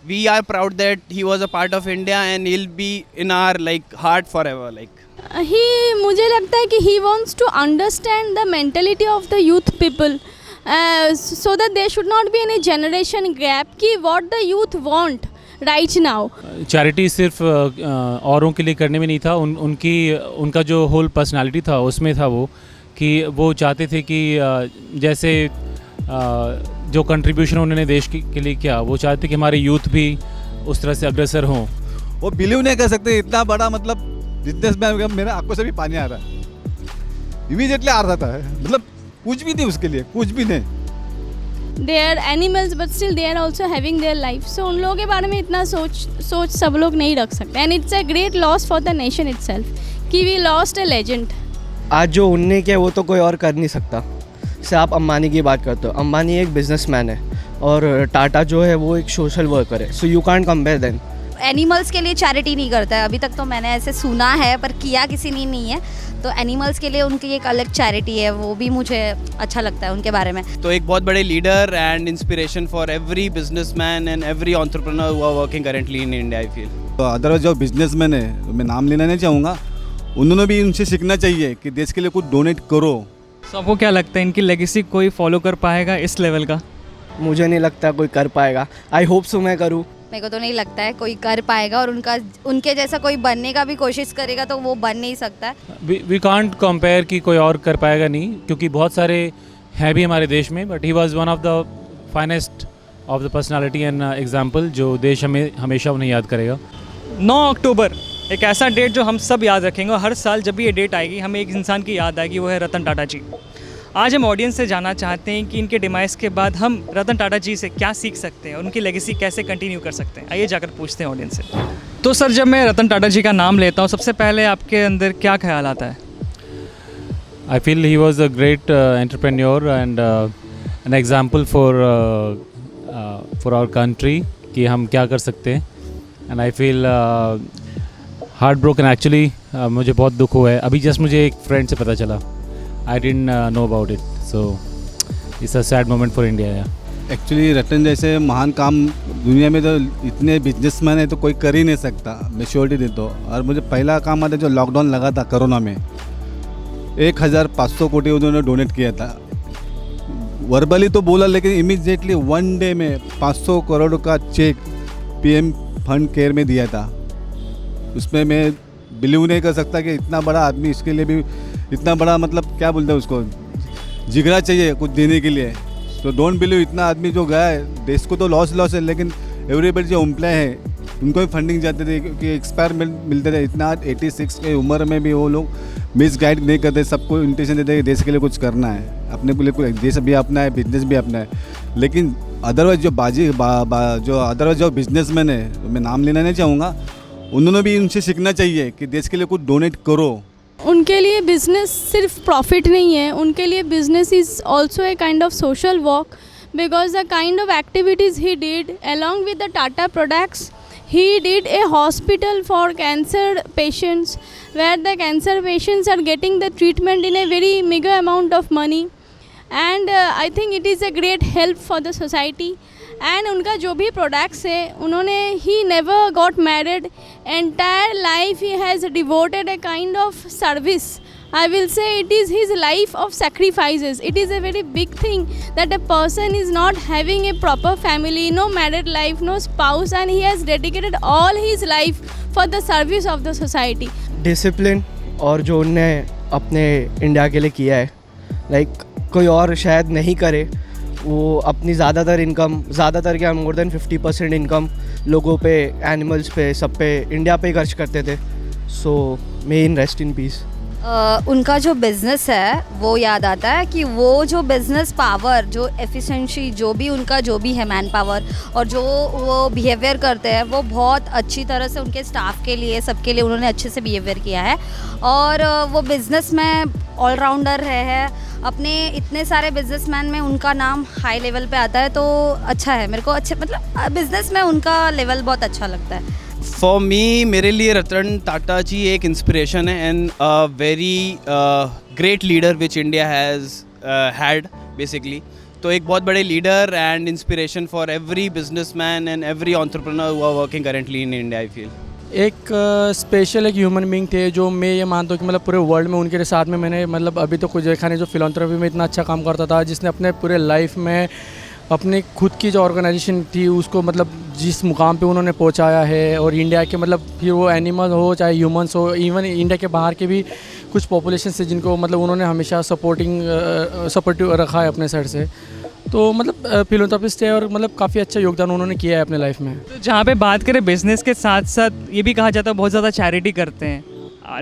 we are proud that he was a part of India and he'll be in our like heart forever. Like ही मुझे लगता है कि he wants to understand the mentality of the youth people so that there should not be any generation gap कि what the youth want right now. Charity सिर्फ औरों के लिए करने में नहीं था, उनका जो होल पर्सनालिटी था उसमें था वो कि वो चाहते थे कि जैसे जो कंट्रीब्यूशन उन्होंने देश के लिए किया, वो चाहते कि हमारे यूथ भी उस तरह से अग्रसर हों. वो बिलीव नहीं कर सकते इतना बड़ा मतलब बिजनेसमैन. मेरे आंखों से भी पानी आ रहा है. इमीडिएटली आ रहा था, मतलब कुछ भी नहीं उसके लिए, कुछ भी नहीं. They are animals but still they are also having their life. So उन लोगों के बारे में इतना सोच सब लोग नहीं रख सकते. And it's a great loss for the nation itself कि वी लॉस्ट अ लेजेंड. आज जो उनने किया वो तो कोई और कर नहीं सकता. से आप अंबानी की बात करते हो, अंबानी एक बिजनेसमैन है और टाटा जो है वो एक सोशल वर्कर है. So you can't compare them. Animals के लिए चैरिटी नहीं करता है, अभी तक तो मैंने ऐसे सुना है पर किया किसी ने नहीं है. तो एनिमल्स के लिए उनकी एक अलग चैरिटी है, वो भी मुझे अच्छा लगता है उनके बारे में. तो एक बहुत बड़े leader and inspiration for every businessman and every entrepreneur who are working currently in India I feel. तो अदरवाइज जो बिजनेसमैन है, मैं नाम लेना नहीं चाहूँगा, उन्होंने भी उनसे सीखना चाहिए कि देश के लिए कुछ डोनेट करो. सो आपको क्या लगता है इनकी लेगेसी कोई फॉलो कर पाएगा इस लेवल का? मुझे नहीं लगता कोई कर पाएगा. आई होप सो मैं करूँ. मेरे को तो नहीं लगता है कोई कर पाएगा, और उनके जैसा कोई बनने का भी कोशिश करेगा तो वो बन नहीं सकता है. वी कांट कंपेयर कि कोई और कर पाएगा नहीं, क्योंकि बहुत सारे हैं भी हमारे देश में, but he was one of the finest of the personality and example जो देश हमें हमेशा उन्हें याद करेगा. 9 अक्टूबर एक ऐसा डेट जो हम सब याद रखेंगे, और हर साल जब भी ये डेट आएगी हमें एक इंसान की याद आएगी, वो है रतन टाटा जी. आज हम ऑडियंस से जानना चाहते हैं कि इनके डिमाइस के बाद हम रतन टाटा जी से क्या सीख सकते हैं और उनकी लेगेसी कैसे कंटिन्यू कर सकते हैं. आइए जाकर पूछते हैं ऑडियंस से. तो सर, जब मैं रतन टाटा जी का नाम लेता हूँ, सबसे पहले आपके अंदर क्या ख्याल आता है? I feel he was a great entrepreneur and an example for our country कि हम क्या कर सकते हैं. And I feel heartbroken actually. मुझे बहुत दुख हुआ है. अभी जस्ट मुझे एक फ्रेंड से पता चला. I didn't know about it. So it's a sad moment for India. Yeah. Actually Ratan जैसे महान काम दुनिया में तो इतने बिजनेसमैन है तो कोई कर ही नहीं सकता, मैं श्योरिटी देता हूँ. और मुझे पहला काम आता जो लॉकडाउन लगा था कोरोना में, 1500 कोटी उन्होंने डोनेट किया था. वर्बली तो बोला, लेकिन इमीडिएटली वन डे में 500 करोड़ का चेक पीएम फंड केयर में दिया था. उसमें मैं बिलीव नहीं कर सकता कि इतना बड़ा आदमी, इसके लिए भी इतना बड़ा मतलब क्या बोलते हैं उसको, जिगरा चाहिए कुछ देने के लिए. तो डोंट बिलीव, इतना आदमी जो गया है, देश को तो लॉस है, लेकिन एवरीबडी जो एम्प्लॉय है उनको भी फंडिंग जाते थे क्योंकि एक्सपायर मिलते थे. इतना 86 के उम्र में भी वो लोग मिस गाइड नहीं करते, सबको इंटेंशन देते कि देश के लिए कुछ करना है, अपने को लिए कुछ, देश भी अपना है, बिजनेस भी अपना है. लेकिन अदरवाइज जो अदरवाइज जो बिजनेसमैन है, मैं नाम लेना नहीं चाहूँगा, उन्होंने भी उनसे सीखना चाहिए कि देश के लिए कुछ डोनेट करो. उनके लिए बिजनेस सिर्फ प्रॉफिट नहीं है, उनके लिए business is also a kind of social work because the kind of activities he did along with the Tata products. He did a hospital for cancer patients where the cancer patients are getting the treatment in a very meager amount of money, and I think it is a great help for the society. And उनका जो भी products है, उन्होंने he never got married, entire life he has devoted a kind of service. I will say it is his life of sacrifices. It is a very big thing that a person is not having a proper family, no married life, no spouse, and he has dedicated all his life for the service of the society. Discipline और जो उनने अपने India के लिए किया है, like कोई और शायद नहीं करे. वो अपनी ज़्यादातर क्या मोर देन 50% इनकम लोगों पे, एनिमल्स पे, सब पे, इंडिया पे ही खर्च करते थे. सो मे इन रेस्ट इन पीस. उनका जो बिज़नेस है वो याद आता है कि वो जो बिज़नेस पावर, जो एफिशिएंसी, जो भी है मैन पावर, और जो वो बिहेवियर करते हैं वो बहुत अच्छी तरह से उनके स्टाफ के लिए, सबके लिए उन्होंने अच्छे से बिहेवियर किया है. और वो बिज़नेस में ऑलराउंडर है. अपने इतने सारे बिजनेसमैन में उनका नाम हाई लेवल पे आता है, तो अच्छा है. मेरे को अच्छे मतलब बिज़नेस में उनका लेवल बहुत अच्छा लगता है. फॉर मी, मेरे लिए रतन टाटा जी एक इंस्पिरेशन है and very great leader which India has had basically. तो एक बहुत बड़े leader and inspiration for every businessman and every entrepreneur who are working currently in India I feel. एक स्पेशल एक ह्यूमन बीइंग थे जो मैं ये मानता हूँ कि मतलब पूरे वर्ल्ड में उनके साथ में मैंने मतलब अभी तो कुछ देखा नहीं जो फिलॉन्थ्रॉपी में इतना अच्छा काम करता था, जिसने अपने पूरे लाइफ में अपनी खुद की जो ऑर्गेनाइजेशन थी उसको मतलब जिस मुकाम पे उन्होंने पहुंचाया है। और इंडिया के मतलब फिर वो एनिमल हो चाहे ह्यूमंस हो, इवन इंडिया के बाहर के भी कुछ पॉपुलेशन से जिनको मतलब उन्होंने हमेशा सपोर्टिव रखा है अपने साइड से। तो मतलब फिलॉन्थ्रॉपिस्ट है और मतलब काफ़ी अच्छा योगदान उन्होंने किया है अपने लाइफ में। तो जहाँ पे बात करें बिजनेस के साथ साथ ये भी कहा जाता है बहुत ज़्यादा चैरिटी करते हैं,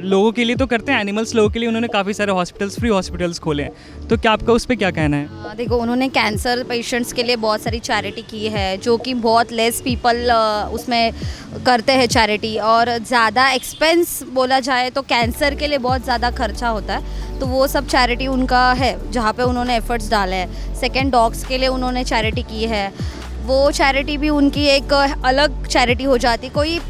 लोगों के लिए तो करते हैं, एनिमल्स लोगों के लिए उन्होंने काफ़ी सारे हॉस्पिटल्स, फ्री हॉस्पिटल्स खोले हैं, तो क्या आपका उस पर क्या कहना है? देखो, उन्होंने कैंसर पेशेंट्स के लिए बहुत सारी चैरिटी की है जो कि बहुत लेस पीपल उसमें करते हैं चैरिटी। और ज़्यादा एक्सपेंस बोला जाए तो कैंसर के लिए बहुत ज़्यादा खर्चा होता है, तो वो सब चैरिटी उनका है जहाँ पे उन्होंने एफर्ट्स डाले हैं। सेकेंड, डॉग्स के लिए उन्होंने चैरिटी की है, वो चैरिटी भी उनकी एक अलग चैरिटी हो जाती। कोई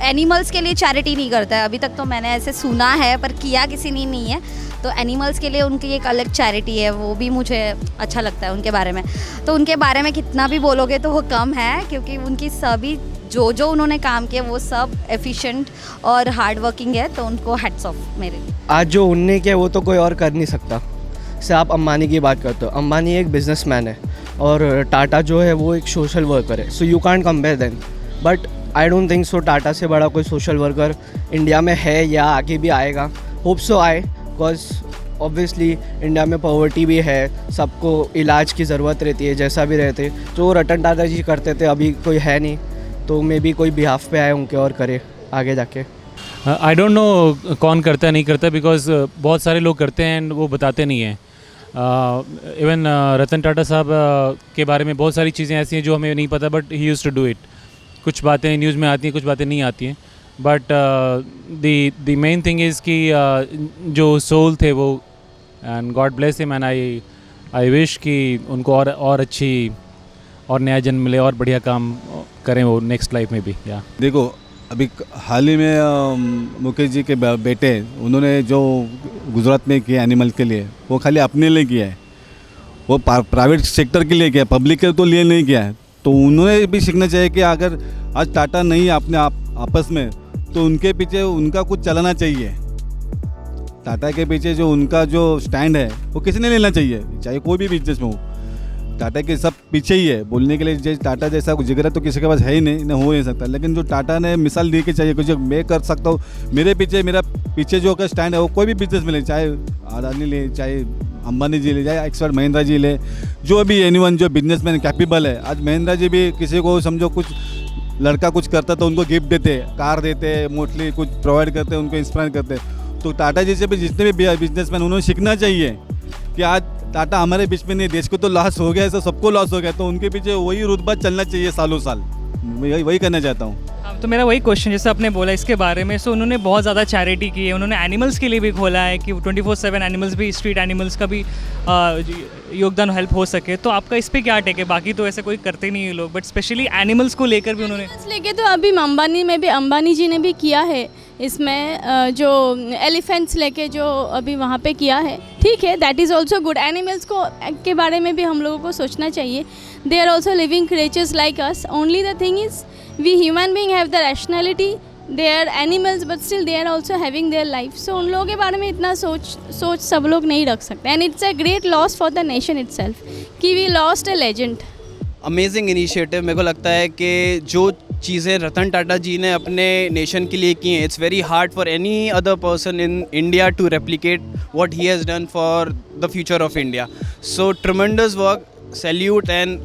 एनिमल्स के लिए चैरिटी नहीं करता है, अभी तक तो मैंने ऐसे सुना है, पर किया किसी ने नहीं है। तो एनिमल्स के लिए उनकी एक अलग चैरिटी है, वो भी मुझे अच्छा लगता है उनके बारे में। तो उनके बारे में कितना भी बोलोगे तो वो कम है, क्योंकि उनकी सभी जो उन्होंने काम किया वो सब एफिशिएंट और हार्ड वर्किंग है, तो उनको हैट्स ऑफ मेरे लिए। आज जो उनने किया वो तो कोई और कर नहीं सकता। से आप अंबानी की बात करते हो, अंबानी एक बिजनेसमैन है और टाटा जो है वो एक सोशल वर्कर है, so you can't compare them. But I don't think सो टाटा से बड़ा कोई सोशल वर्कर इंडिया में है या आगे भी आएगा। होप सो आए, बिकॉज ऑब्वियसली इंडिया में पॉवर्टी भी है, सबको इलाज की ज़रूरत रहती है जैसा भी रहते। जो रतन टाटा जी करते थे अभी कोई है नहीं, तो मे भी कोई बिहाफ पे आए उनके और करे आगे जाके। आई डोंट नो कौन करता है नहीं करता, बिकॉज बहुत सारे लोग करते हैं एंड वो बताते नहीं हैं। इवन रतन टाटा साहब के बारे में बहुत सारी चीज़ें ऐसी हैं जो हमें नहीं पता, but he used to do it. कुछ बातें न्यूज़ में आती हैं, कुछ बातें नहीं आती हैं, but the main thing is कि जो सोल थे वो, and God bless him, and I wish कि उनको और अच्छी और नया जन्म मिले और बढ़िया काम करें वो नेक्स्ट लाइफ में भी। या देखो, अभी हाल ही में मुकेश जी के बेटे उन्होंने जो गुजरात में किया एनिमल के लिए, वो खाली अपने लिए किया है, वो प्राइवेट सेक्टर के लिए किया, पब्लिक के तो लिए नहीं किया है। तो उन्होंने भी सीखना चाहिए कि अगर आज टाटा नहीं है अपने आपस में, तो उनके पीछे उनका कुछ चलाना चाहिए। टाटा के पीछे जो उनका जो स्टैंड है वो किसी ने लेना चाहिए, चाहे कोई भी बिजनेस में हो। टाटा के सब पीछे ही है, बोलने के लिए टाटा जैसा जिगरा तो किसी के पास है ही नहीं, हो नहीं सकता। लेकिन जो टाटा ने मिसाल दी कि चाहिए कुछ मैं कर सकता हूँ, मेरा पीछे जो का स्टैंड है वो कोई भी बिजनेस में ले, चाहे अडानी ले, चाहे अंबानी जी ले, चाहे एक्सपर्ट महिंद्रा जी ले, जो भी एनीवन जो बिजनेसमैन कैपेबल है। आज महिंद्रा जी भी किसी को समझो कुछ लड़का कुछ करता तो उनको गिफ्ट देते, कार देते, मोस्टली कुछ प्रोवाइड करते, उनको इंस्पायर करते। तो टाटा जी से भी जितने भी बिजनेसमैन उन्होंने सीखना चाहिए कि आज टाटा हमारे बीच में नहीं, देश को तो लॉस हो गया, ऐसा सबको लॉस हो गया, तो उनके पीछे वही रुतबा चलना चाहिए सालों साल। मैं वही करना चाहता हूँ। तो मेरा वही क्वेश्चन जैसे आपने बोला इसके बारे में, सो उन्होंने बहुत ज़्यादा चैरिटी की है, उन्होंने एनिमल्स के लिए भी खोला है कि 24/7 एनिमल्स भी, स्ट्रीट एनिमल्स का भी योगदान हेल्प हो सके। तो आपका इस पर क्या टेक है? बाकी तो ऐसे कोई करते नहीं है लोग, बट स्पेशली एनिमल्स को लेकर भी उन्होंने लेके तो अभी अंबानी में भी अंबानी जी ने भी किया है इसमें, जो एलिफेंट्स लेके जो अभी वहाँ पे किया है, ठीक है, that is also good. Animals को के बारे में भी हम लोगों को सोचना चाहिए। They are also living creatures like us, only the thing is we human being have the rationality, they are animals but still they are also having their life, so उन लोगों के बारे में इतना सोच सब लोग नहीं रख सकते। and it's a great loss for the nation itself कि we lost a legend। Amazing initiative. मेरे को लगता है कि जो चीज़ें रतन टाटा जी ने अपने नेशन के लिए की हैं, it's very hard for any other person in India to replicate what he has done for the future of India. So tremendous work, salute. And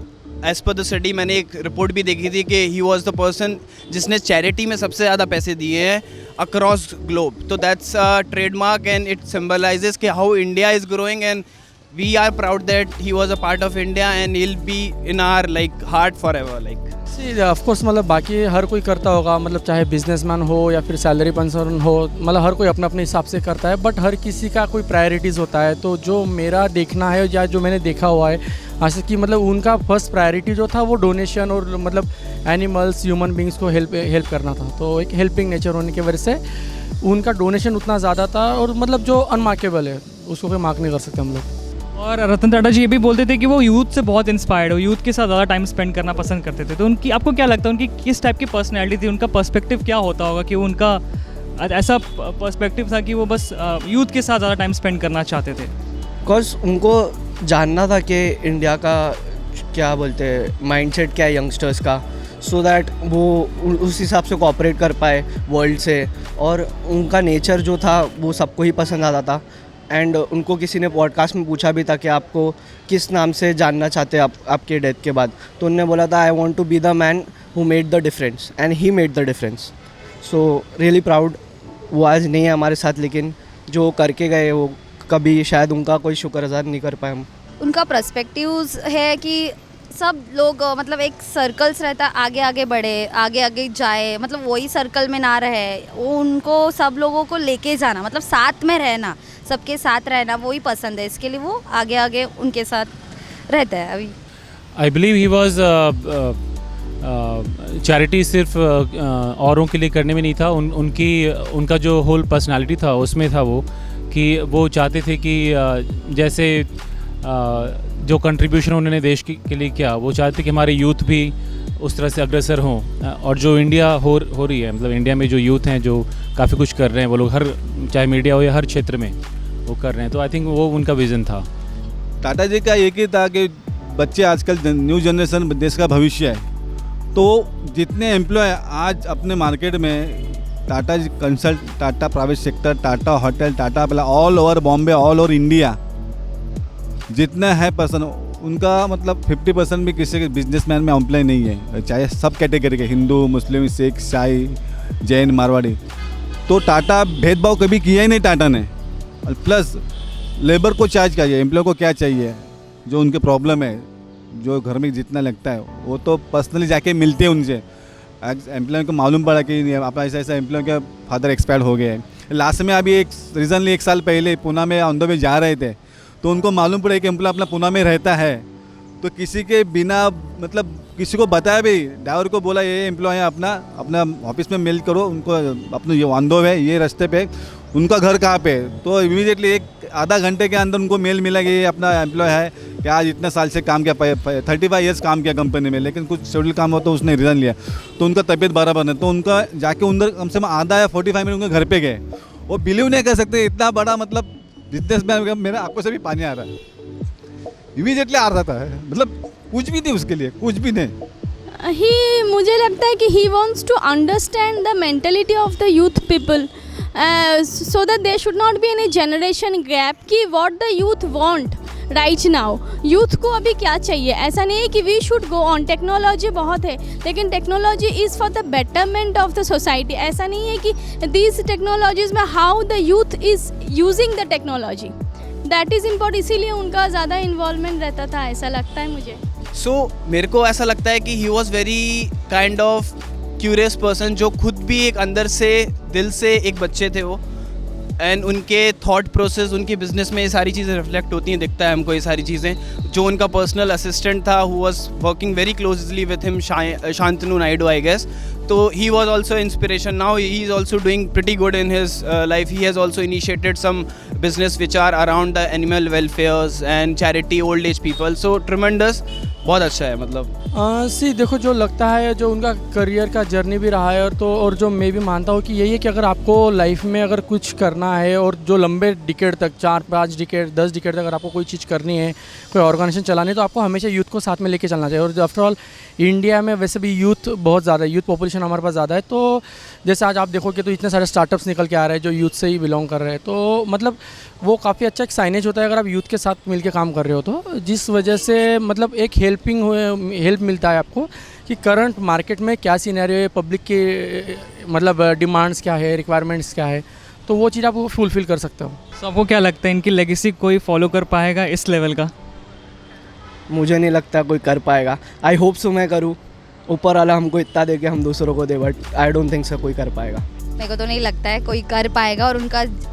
as per the study मैंने एक रिपोर्ट भी देखी थी कि ही वॉज द पर्सन जिसने charity में सबसे ज़्यादा पैसे दिए हैं अक्रॉस ग्लोब। तो that's a trademark and it symbolises कि how India is growing, and we are proud that he was a part of India and he'll be in our like heart forever. Like of course मतलब बाकी हर कोई करता होगा, मतलब चाहे businessman हो या फिर सैलरी पर्सन हो, मतलब हर कोई अपने अपने हिसाब से करता है, बट हर किसी का कोई प्रायोरिटीज़ होता है। तो जो मेरा देखना है या जो मैंने देखा हुआ है आज कि मतलब उनका फर्स्ट प्रायोरिटी जो था वो डोनेशन और मतलब एनिमल्स, ह्यूमन बींग्स को हेल्प करना था। तो एक हेल्पिंग नेचर होने की वजह से उनका डोनेशन उतना ज़्यादा था, और मतलब जो अनमार्केबल है उसको कोई मार्क नहीं कर सकते हम लोग। और रतन टाटा जी ये भी बोलते थे कि वो यूथ से बहुत इंस्पायर्ड हो, यूथ के साथ ज़्यादा टाइम स्पेंड करना पसंद करते थे। तो उनकी आपको क्या लगता है उनकी किस टाइप की पर्सनैलिटी थी, उनका पर्सपेक्टिव क्या होता होगा कि उनका ऐसा पर्सपेक्टिव था कि वो बस यूथ के साथ ज़्यादा टाइम स्पेंड करना चाहते थे? बिकॉज उनको जानना था कि इंडिया का क्या बोलते हैं माइंडसेट क्या है यंगस्टर्स का, सो दैट वो उस हिसाब से कोऑपरेट कर पाए वर्ल्ड से। और उनका नेचर जो था वो सबको ही पसंद आता था। एंड उनको किसी ने पॉडकास्ट में पूछा भी था कि आपको किस नाम से जानना चाहते हैं आपके डेथ के बाद, तो उन्होंने बोला था I want to be the man who made the difference, and he made the difference. So really proud. वो आज नहीं है हमारे साथ, लेकिन जो करके गए वो कभी शायद उनका कोई शुक्रगुजार नहीं कर पाए हम। उनका पर्सपेक्टिव्स है कि सब लोग मतलब एक सर्कल्स रहता है, आगे आगे बढ़े, आगे आगे जाए, मतलब वही सर्कल में ना रहे। वो उनको सब लोगों को लेके जाना, मतलब साथ में रहना, सबके साथ रहना वही पसंद है। इसके लिए वो आगे आगे उनके साथ रहता है अभी। I believe he was charity सिर्फ औरों के लिए करने में नहीं था, उनका जो होल पर्सनालिटी था उसमें था वो कि वो चाहते थे कि जैसे जो कंट्रीब्यूशन उन्होंने देश के लिए किया, वो चाहते कि हमारे यूथ भी उस तरह से अग्रसर हों। और जो इंडिया हो रही है, मतलब इंडिया में जो यूथ हैं जो काफ़ी कुछ कर रहे हैं, वो लोग हर चाहे मीडिया हो या हर क्षेत्र में वो कर रहे हैं। तो आई थिंक वो उनका विज़न था। टाटा जी का एक ही था कि बच्चे आजकल न्यू जनरेशन देश का भविष्य है। तो जितने एम्प्लॉय आज अपने मार्केट में Tata consult, Tata private sector, Tata hotel, Tata प्ला, all over Bombay, all over India जितना है पर्सन, उनका मतलब 50% भी किसी के बिजनेसमैन में एम्प्लॉय नहीं है, चाहे सब कैटेगरी के, हिंदू, मुस्लिम, सिख, ईसाई, जैन, मारवाड़ी। तो टाटा भेदभाव कभी किया ही नहीं टाटा ने। प्लस लेबर को चार्ज क्या चाहिए, एम्प्लॉय को क्या चाहिए, जो उनके प्रॉब्लम है, जो घर में जितना लगता है वो तो पर्सनली जाके मिलते हैं उनसे। एम्प्लॉय को मालूम पड़ा कि अपना ऐसा एम्प्लॉय का फादर एक्सपायर हो गया है। लास्ट में अभी रिसेंटली 1 साल पहले पुणे में ऑन द वे जा रहे थे, तो उनको मालूम पड़ा कि एम्प्लॉय अपना पुणे में रहता है। तो किसी के बिना मतलब किसी को बताया भी, ड्राइवर को बोला ये एम्प्लॉय है, अपना ऑफिस में मेल करो उनको, अपने ये ऑन द वे ये रास्ते पे, उनका घर कहाँ पे। तो इमीडिएटली 1-आधा घंटे के अंदर उनको मेल मिला कि ये अपना एम्प्लॉय है कि आज इतने साल से काम किया, 35 ईयर्स काम किया कंपनी में, लेकिन कुछ शेड्यूल काम हो तो उसने रिज़ाइन लिया। तो उनका तबीयत बराबर नहीं, तो उनका जाके अंदर कम से कम आधा या 45 मिनट उनके घर पे गए। वो बिलीव नहीं कर सकते, इतना बड़ा मतलब बिजनेस मैन, मेरा आंखों से भी पानी आ रहा है। इमीडिएटली आ रहा था, मतलब कुछ भी नहीं उसके लिए, कुछ भी नहीं। मुझे लगता है कि he wants to understand the mentality of the youth people, so that there should not be any generation gap कि what the youth want right now। Youth को अभी क्या चाहिए, ऐसा नहीं है कि we should go on. Technology बहुत है, लेकिन technology is for the betterment of the society. ऐसा नहीं है कि दीज टेक्नोलॉजीज़ में how the youth is using the technology, that is important. इसीलिए उनका ज़्यादा इन्वॉल्वमेंट रहता था, ऐसा लगता है मुझे। मेरे को ऐसा लगता है कि he was very kind of curious person, जो खुद भी एक अंदर से दिल से एक बच्चे थे वो। एंड उनके थॉट प्रोसेस, उनकी बिजनेस में ये सारी चीज़ें रिफ्लेक्ट होती हैं, दिखता है हमको ये सारी चीज़ें। जो उनका पर्सनल असिस्टेंट था, who was working very closely with him, Shantanu Naidu I guess, तो he was also inspiration. Now he is also doing pretty good in his life. He has also initiated some business which are around the animal welfares and charity old age people. So tremendous, बहुत अच्छा है मतलब। सी देखो, जो लगता है जो उनका करियर का जर्नी भी रहा है, और जो मैं भी मानता हूँ कि यही है कि अगर आपको लाइफ में अगर कुछ करना है, और जो लंबे डिकेड तक 4-5 डिकेड 10 डिकेड तक अगर आपको कोई चीज़ करनी है, कोई ऑर्गेनाइजेशन चलानी है, तो आपको हमेशा यूथ को साथ में लेके चलना चाहिए। और आफ्टर ऑल इंडिया में वैसे भी यूथ बहुत ज़्यादा है, यूथ पॉपुलेशन हमारे पास ज़्यादा है। तो जैसे आज आप देखोगे तो इतने सारे स्टार्टअप्स निकल के आ रहे हैं जो यूथ से ही बिलोंग कर रहे हैं। तो मतलब वो काफ़ी अच्छा एक साइनेज होता है अगर आप यूथ के साथ मिलके काम कर रहे हो, तो जिस वजह से मतलब एक हेल्प मिलता है आपको कि करंट मार्केट में क्या सिनेरियो है, पब्लिक के मतलब डिमांड्स क्या है, रिक्वायरमेंट्स क्या है, तो वो चीज़ आप फुलफ़िल कर सकते हो। सो आपको क्या लगता है इनकी लेगेसी कोई फॉलो कर पाएगा इस लेवल का? मुझे नहीं लगता कोई कर पाएगा। आई होप सो मैं करूँ, ऊपर वाला हमको इतना दे के हम दूसरों को दे, but I don't think so कोई कर पाएगा। मेरे को तो नहीं लगता है कोई कर पाएगा, और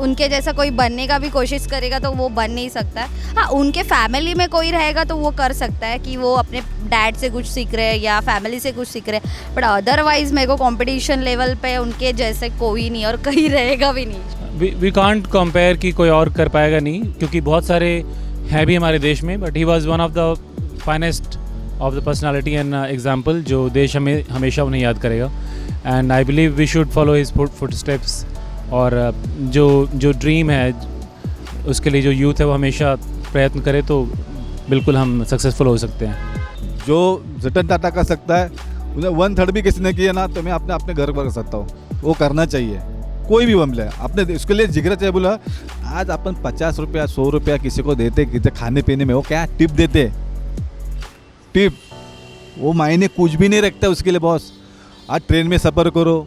उनके जैसा कोई बनने का भी कोशिश करेगा तो वो बन नहीं सकता है। हाँ, उनके फैमिली में कोई रहेगा तो वो कर सकता है कि वो अपने डैड से कुछ सीख रहे हैं या फैमिली से कुछ सीख रहे हैं, बट अदरवाइज मेरे को कंपटीशन लेवल पे उनके जैसे कोई नहीं, और कहीं रहेगा भी नहीं। वी कांट कंपेयर कि कोई और कर पाएगा नहीं, क्योंकि बहुत सारे है भी हमारे देश में, but he was one of the finest of the personality and example जो देश हमें हमेशा उन्हें याद करेगा. And I believe we should follow his footsteps. और जो ड्रीम है उसके लिए जो यूथ है वो हमेशा प्रयत्न करे तो बिल्कुल हम सक्सेसफुल हो सकते हैं. जो रतन टाटा कर सकता है उन्हें 1/3 भी किसी ने किया ना तो मैं अपने घर पर कर सकता हूँ. वो करना चाहिए. कोई भी मामला है अपने इसके लिए जिगरा चाहिए. बोला आज अपन 50 रुपया 100 रुपया किसी को देते किसी खाने पीने में, वो क्या टिप देते. टिप वो मायने कुछ भी नहीं रखता उसके लिए बॉस. आज ट्रेन में सफ़र करो,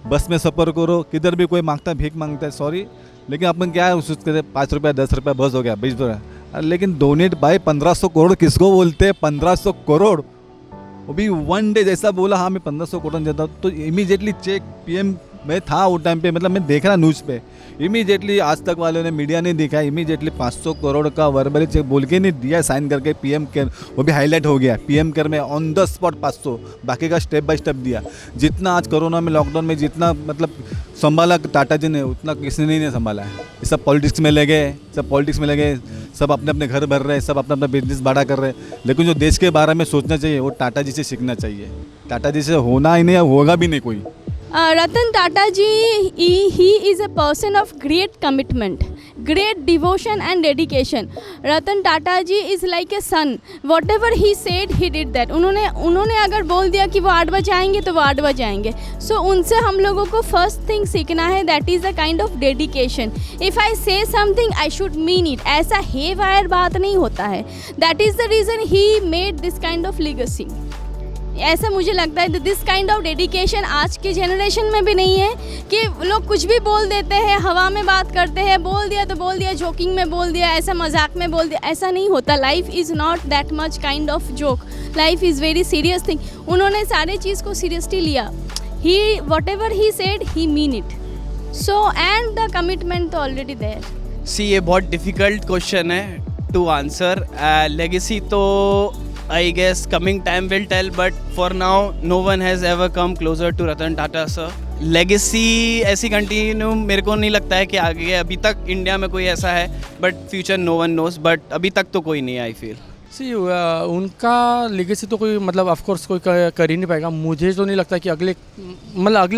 बस में सफ़र करो, किधर भी कोई मांगता है भीख मांगता है, सॉरी, लेकिन अपन क्या है उसके 5 रुपया 10 रुपया बस हो गया 20 रुपया. लेकिन डोनेट बाय 1500 करोड़ किसको बोलते हैं? 1500 करोड़. वो भी वन डे जैसा बोला हाँ मैं 1500 करोड़ देता हूँ तो इमीडिएटली चेक पीएम में था वो टाइम पे, मतलब मैं देख रहा न्यूज़ पे. इमीडिएटली आज तक वालों ने मीडिया ने दिखा, इमीडिएटली 500 करोड़ का वर्बली चेक बोल के नहीं दिया, साइन करके पीएम केयर. वो भी हाईलाइट हो गया पीएम केयर में ऑन द स्पॉट 500. बाकी का स्टेप बाय स्टेप दिया. जितना आज कोरोना में लॉकडाउन में जितना मतलब संभाला टाटा जी ने उतना किसी ने नहीं संभाला है. सब पॉलिटिक्स में लगे, सब अपने अपने घर भर रहे हैं, सब अपना अपना बिजनेस बड़ा कर रहे हैं. लेकिन जो देश के बारे में सोचना चाहिए वो टाटा जी से सीखना चाहिए. टाटा जी से होना ही नहीं, होगा भी नहीं कोई. Ratan Tata ji, he is a person of great commitment, great devotion and dedication. Ratan Tata ji is like a son. Whatever he said, he did that. उन्होंने अगर बोल दिया कि वो 8 बजे आएंगे तो वो 8 बजे आएंगे. So उनसे हम लोगों को first thing सीखना है, that is a kind of dedication. If I say something, I should mean it. ऐसा haywire बात नहीं होता है. That is the reason he made this kind of legacy. ऐसा मुझे लगता है दिस काइंड ऑफ डेडिकेशन आज की जनरेशन में भी नहीं है कि लोग कुछ भी बोल देते हैं, हवा में बात करते हैं, बोल दिया तो बोल दिया, जोकिंग में बोल दिया, ऐसा मजाक में बोल दिया. ऐसा नहीं होता. Life is not that much kind of joke. Life is very serious thing. उन्होंने सारे चीज़ को सीरियसली लिया. He whatever he said he mean it. So and the commitment तो ऑलरेडी देयर. सी ये बहुत डिफ़िकल्ट क्वेश्चन है to answer. Legacy तो I guess coming time will tell, but for now no one has ever come closer to Ratan Tata sir. Legacy ऐसी continue मेरे को नहीं लगता है कि आगे अभी तक इंडिया में कोई ऐसा है, but future no one knows. But अभी तक तो कोई नहीं है आई फील. उनका लेगेसी तो कोई मतलब ऑफ कोर्स कोई कर ही नहीं पाएगा. मुझे तो नहीं लगता कि अगले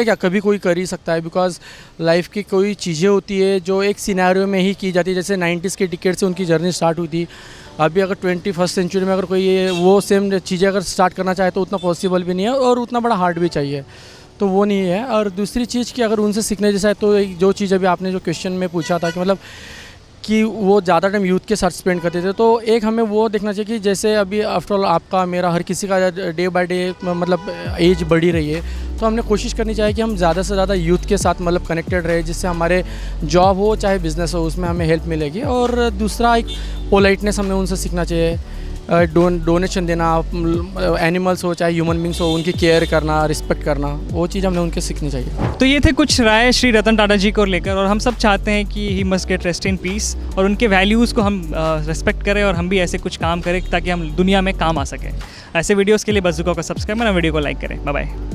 क्या कभी कोई कर ही सकता है. बिकॉज लाइफ की कोई चीज़ें होती है जो एक सिनेरियो में ही की जाती है. जैसे 90s के टिकट से उनकी जर्नी स्टार्ट हुई थी. अभी अगर 21st सेंचुरी में अगर कोई वो सेम चीज़ें अगर स्टार्ट करना चाहे तो उतना पॉसिबल भी नहीं है और उतना बड़ा हार्ड भी चाहिए, तो वो नहीं है. और दूसरी चीज़ कि अगर उनसे सीखने जैसा है तो जो चीज़ अभी आपने जो क्वेश्चन में पूछा था कि मतलब कि वो ज़्यादा टाइम यूथ के साथ स्पेंड करते थे, तो एक हमें वो देखना चाहिए कि जैसे अभी आफ्टरऑल आपका मेरा हर किसी का डे बाय डे मतलब एज बढ़ी रही है, तो हमने कोशिश करनी चाहिए कि हम ज़्यादा से ज़्यादा यूथ के साथ मतलब कनेक्टेड रहे, जिससे हमारे जॉब हो चाहे बिज़नेस हो उसमें हमें हेल्प मिलेगी. और दूसरा एक पोलाइटनेस हमें उनसे सीखना चाहिए. डोनेशन देना, एनिमल्स हो चाहे ह्यूमन बींग्स हो उनकी केयर करना, रिस्पेक्ट करना, वो चीज़ हमने उनके सीखनी चाहिए. तो ये थे कुछ राय श्री रतन टाटा जी को लेकर, और हम सब चाहते हैं कि he must get rest in peace और उनके वैल्यूज़ को हम रिस्पेक्ट करें और हम भी ऐसे कुछ काम करें ताकि हम दुनिया में काम आ सकें. ऐसे वीडियोज़ के लिए बज़ुका को सब्सक्राइब करना, वीडियो को लाइक करें. Bye bye.